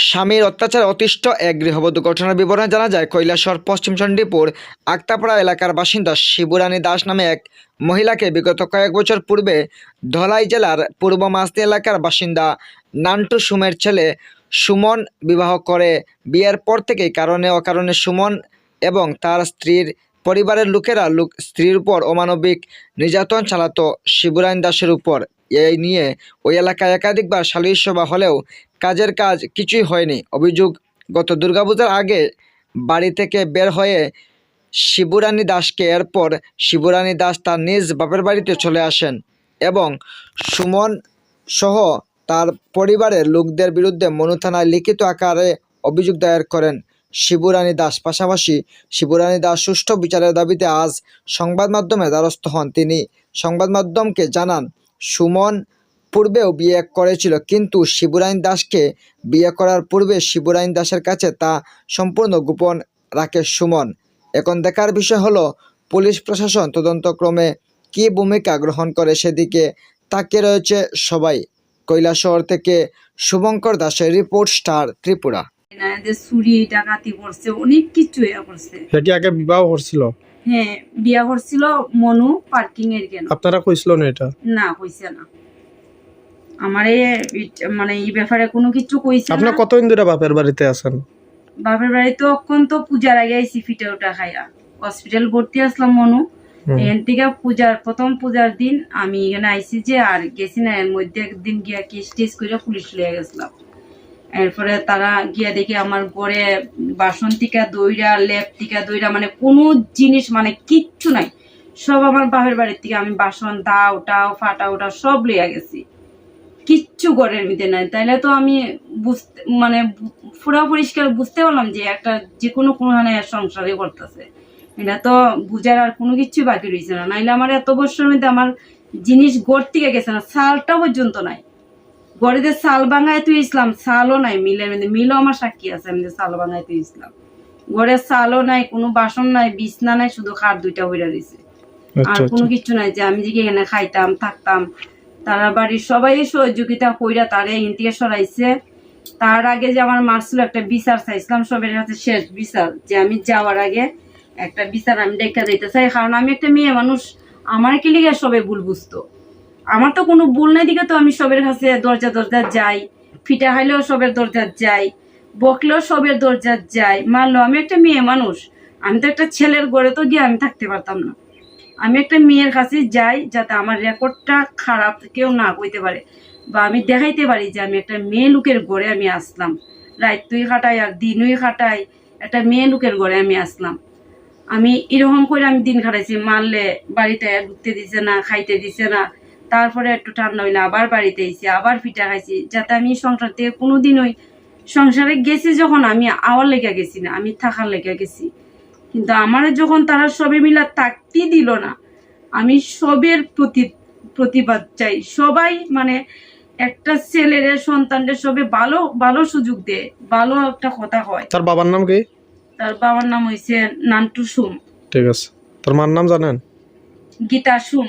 স্বামীর অত্যাচারে অতিষ্ঠ এক গৃহবধূ ঘটনার বিবরণে জানা যায়, কৈলাসহর পশ্চিম চণ্ডীপুর আক্তাপাড়া এলাকার বাসিন্দা শিবুরানী দাস নামে এক মহিলাকে বিগত কয়েক বছর পূর্বে ধলাই জেলার পূর্ব মাসদি এলাকার বাসিন্দা নান্টু সুমের ছেলে সুমন বিবাহ করে। বিয়ের পর থেকেই কারণে অকারণে সুমন এবং তার স্ত্রীর পরিবারের লোকেরা স্ত্রীর উপর অমানবিক নির্যাতন চালাতো শিবুরানী দাসের উপর। এই নিয়ে ওই এলাকায় একাধিকবার সালিশ সভা হলেও কাজের কাজ কিছুই হয়নি। অভিযোগ, গত দুর্গাপূজার আগে বাড়ি থেকে বের হয়ে শিবুরানী দাসকে এরপর শিবুরানী দাস তার নিজ বাপের বাড়িতে চলে আসেন এবং সুমন সহ তার পরিবারের লোকদের বিরুদ্ধে মনু থানায় লিখিত আকারে অভিযোগ দায়ের করেন শিবুরানী দাস। পাশাপাশি শিবুরানী দাস সুষ্ঠু বিচারের দাবিতে আজ সংবাদ মাধ্যমে দ্বারস্থ হন। তিনি সংবাদ মাধ্যমকে জানান, সুমন পূর্বেও বিয়ে করেছিল, কিন্তু শিবুরানী দাসকে বিয়ে করার পূর্বে শিবুরানী দাসের কাছে তা সম্পূর্ণ গোপন রাখে সুমন। এখন দেখার বিষয় হলো পুলিশ প্রশাসন তদন্তক্রমে কী ভূমিকা গ্রহণ করে, সেদিকে তাকিয়ে রয়েছে সবাই। কৈলাসহর থেকে শুভঙ্কর দাসের রিপোর্ট, স্টার ত্রিপুরা। চুরি ডাকাতি করছে, অনেক কিছু করছে। সেটি আগে বিবাহ করছিল? হ্যাঁ, বিয়া করছিল মনু পার্কিং এর। কেন আপনারা কইছিল না এটা? না, কইছে না। আমারে মানে এই ব্যাপারে কোনো কিছু কইছে না। আপনি কতদিন ধরে বাপের বাড়িতে আছেন? বাপের বাড়িতে অক্ষণ তো পূজার আগে আইছি, ফিটে ওটা খাইয়া হসপিটাল ভর্তি আসলাম মনু। এখান থেকে প্রথম পূজার দিন আমি এখানে আইছি যে, আর গেছি না। এর মধ্যে একদিন গিয়া কেস টেস করে পুলিশ লিয়ে গেছিলাম। এরপরে তারা গিয়া দেখি আমার ঘরে বাসন টিকা দইরা, লেপ টিকা দইরা, মানে কোনো জিনিস মানে কিচ্ছু নাই। সব আমার বাপের বাড়ির থেকে আমি বাসন দাও টাও ফাটা ওটা সব লইয়া গেছি, কিচ্ছু ঘরের মধ্যে নাই। তাইলে তো আমি বুঝতে মানে পুরা পরিষ্কার বুঝতে পারলাম যে একটা যে কোনো সংসারে করতেছে। এটা তো বুঝার আর কোনো কিছু বাকি রয়েছে না। নাইলে আমার এত বছরের মধ্যে আমার জিনিস ঘর থেকে গেছে না, সালটা পর্যন্ত নাই। গড়িতে সাল ভাঙায় তুই ইসলাম, সালও নাই। মিলও আমার সাক্ষী আছে, আমি সাল ভাঙায় তুই ইসলাম। ঘরের সালও নাই, কোনো বাসন নাই, বিছনা নাই, শুধু খাট দুইটা হইরা দিছে। আর কোনো কিছু নাই যে আমি যে এখানে খাইতাম থাকতাম। তারা বাড়ির সবাই সহযোগিতা কইরা তারে এখান থেকে সরাইছে। তার আগে যে আমার মারছিল একটা বিচার চাইছিলাম সবের কাছে, শেষ বিচার, যে আমি যাওয়ার আগে একটা বিচার আমি দেখা দিতে চাই। কারণ আমি একটা মেয়ে মানুষ, আমার কি লিগে সবাই ভুল বুঝতো। আমার তো কোনো ভুল নাই দিকে তো আমি সবের কাছে দরজা যাই, ফিটা খাইলেও সবের দরজা যাই, বকলেও সবের দরজা যাই, মারলো। আমি একটা মেয়ে মানুষ, আমি তো একটা ছেলের ঘরে তো গিয়ে আমি থাকতে পারতাম না। আমি একটা মেয়ের কাছে যাই যাতে আমার রেকর্ডটা খারাপ কেউ না কইতে পারে, বা আমি দেখাইতে পারি যে আমি একটা মেয়ে লোকের ঘরে আমি আসলাম। রাত তুই খাটাই আর দিনই খাটাই, একটা মেয়ে লোকের ঘরে আমি আসলাম। আমি এরকম করে আমি দিন খাটাইছি। মারলে বাড়িতে ঢুকতে দিছে না, খাইতে দিছে না। তারপরে একটু ঠান্ডা হইলে আবার বাড়িতে এসেছি, আবার পিঠা খাইছি, যাতে আমি সংসার থেকে কোনোদিন ওই সংসারে গেছি যখন আমি আওয়ার লেগে গেছি না, আমি থাকার লেগে গেছি। কিন্তু আমার যখন তারা সবে মিলা থাকতে দিল না, আমি সবের প্রতিবাদ চাই। সবাই মানে একটা ছেলের সন্তানদের সবে ভালো ভালো সুযোগ দেয়, ভালো একটা কথা হয়। তার বাবার নাম কি? তার বাবার নাম হইছে নান্টু সুম। ঠিক আছে। তার মার নাম জানেন? গীতা সুম।